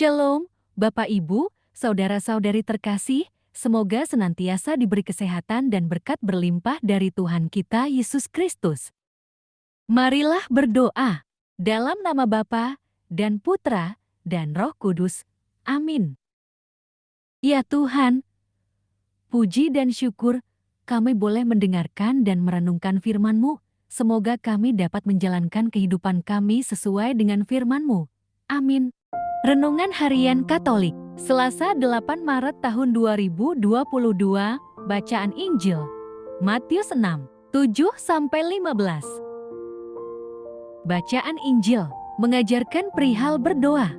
Shalom, Bapak Ibu, saudara-saudari terkasih, semoga senantiasa diberi kesehatan dan berkat berlimpah dari Tuhan kita Yesus Kristus. Marilah berdoa dalam nama Bapa dan Putra dan Roh Kudus. Amin. Ya Tuhan, puji dan syukur kami boleh mendengarkan dan merenungkan firman-Mu. Semoga kami dapat menjalankan kehidupan kami sesuai dengan firman-Mu. Amin. Renungan Harian Katolik, Selasa 8 Maret tahun 2022, Bacaan Injil, Matius 6, 7-15. Bacaan Injil, mengajarkan perihal berdoa.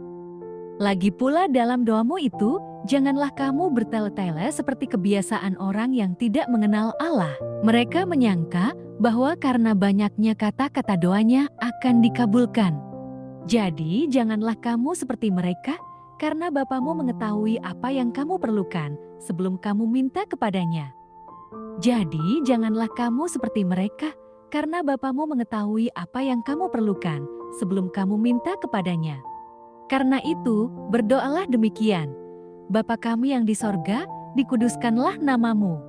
Lagi pula dalam doamu itu, janganlah kamu bertele-tele seperti kebiasaan orang yang tidak mengenal Allah. Mereka menyangka bahwa karena banyaknya kata-kata doanya akan dikabulkan. Jadi, janganlah kamu seperti mereka, karena Bapamu mengetahui apa yang kamu perlukan sebelum kamu minta kepadanya. Jadi, janganlah kamu seperti mereka, karena Bapamu mengetahui apa yang kamu perlukan sebelum kamu minta kepadanya. Karena itu, berdoalah demikian. Bapa kami yang di sorga, dikuduskanlah namamu.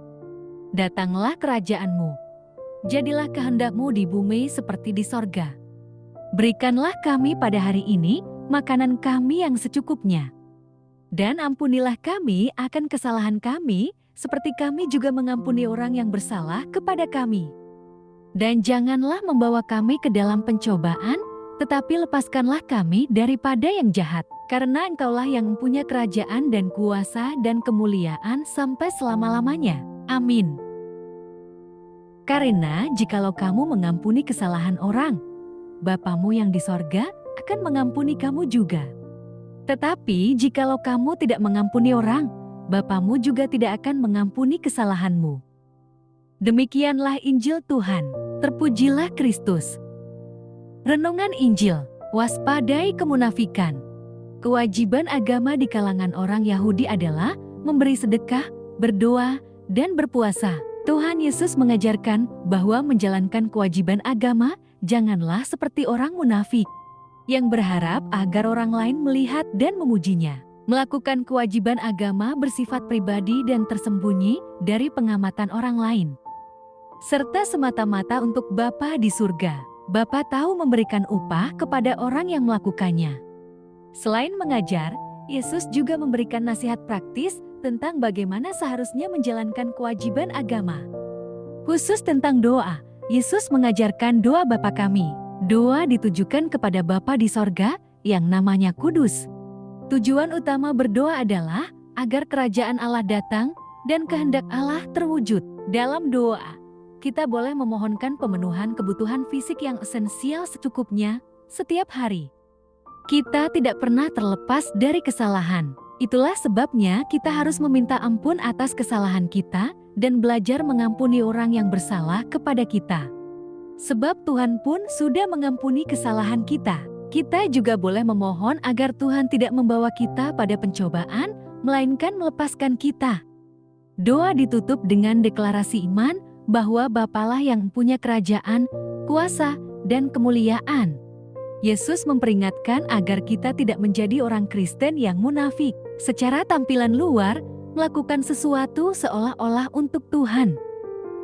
Datanglah kerajaanmu. Jadilah kehendakmu di bumi seperti di sorga. Berikanlah kami pada hari ini makanan kami yang secukupnya. Dan ampunilah kami akan kesalahan kami, seperti kami juga mengampuni orang yang bersalah kepada kami. Dan janganlah membawa kami ke dalam pencobaan, tetapi lepaskanlah kami daripada yang jahat. Karena Engkaulah yang mempunyai kerajaan dan kuasa dan kemuliaan sampai selama-lamanya. Amin. Karena jikalau kamu mengampuni kesalahan orang, Bapamu yang di sorga akan mengampuni kamu juga. Tetapi jikalau kamu tidak mengampuni orang, Bapamu juga tidak akan mengampuni kesalahanmu. Demikianlah Injil Tuhan. Terpujilah Kristus. Renungan Injil, waspadai kemunafikan. Kewajiban agama di kalangan orang Yahudi adalah memberi sedekah, berdoa, dan berpuasa. Tuhan Yesus mengajarkan bahwa menjalankan kewajiban agama janganlah seperti orang munafik yang berharap agar orang lain melihat dan memujinya. Melakukan kewajiban agama bersifat pribadi dan tersembunyi dari pengamatan orang lain, serta semata-mata untuk Bapa di surga. Bapa tahu memberikan upah kepada orang yang melakukannya. Selain mengajar, Yesus juga memberikan nasihat praktis tentang bagaimana seharusnya menjalankan kewajiban agama. Khusus tentang doa, Yesus mengajarkan doa Bapa kami. Doa ditujukan kepada Bapa di sorga yang namanya kudus. Tujuan utama berdoa adalah agar kerajaan Allah datang dan kehendak Allah terwujud. Dalam doa, kita boleh memohonkan pemenuhan kebutuhan fisik yang esensial secukupnya setiap hari. Kita tidak pernah terlepas dari kesalahan. Itulah sebabnya kita harus meminta ampun atas kesalahan kita dan belajar mengampuni orang yang bersalah kepada kita. Sebab Tuhan pun sudah mengampuni kesalahan kita. Kita juga boleh memohon agar Tuhan tidak membawa kita pada pencobaan, melainkan melepaskan kita. Doa ditutup dengan deklarasi iman bahwa Bapalah yang punya kerajaan, kuasa, dan kemuliaan. Yesus memperingatkan agar kita tidak menjadi orang Kristen yang munafik, secara tampilan luar, melakukan sesuatu seolah-olah untuk Tuhan.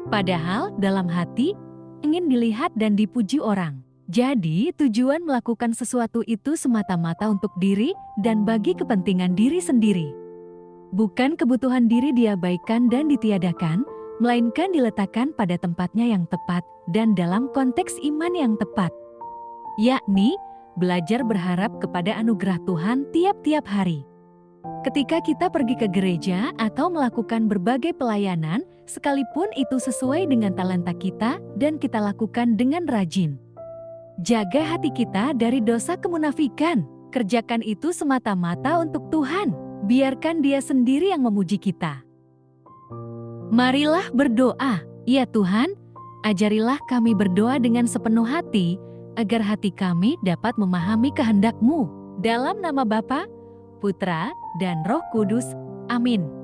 Padahal dalam hati, ingin dilihat dan dipuji orang. Jadi tujuan melakukan sesuatu itu semata-mata untuk diri dan bagi kepentingan diri sendiri. Bukan kebutuhan diri diabaikan dan ditiadakan, melainkan diletakkan pada tempatnya yang tepat dan dalam konteks iman yang tepat. Yakni, belajar berharap kepada anugerah Tuhan tiap-tiap hari. Ketika kita pergi ke gereja atau melakukan berbagai pelayanan, sekalipun itu sesuai dengan talenta kita dan kita lakukan dengan rajin. Jaga hati kita dari dosa kemunafikan. Kerjakan itu semata-mata untuk Tuhan. Biarkan Dia sendiri yang memuji kita. Marilah berdoa. Ya Tuhan, ajarilah kami berdoa dengan sepenuh hati, agar hati kami dapat memahami kehendak-Mu. Dalam nama Bapa, Putra, dan Roh Kudus. Amin.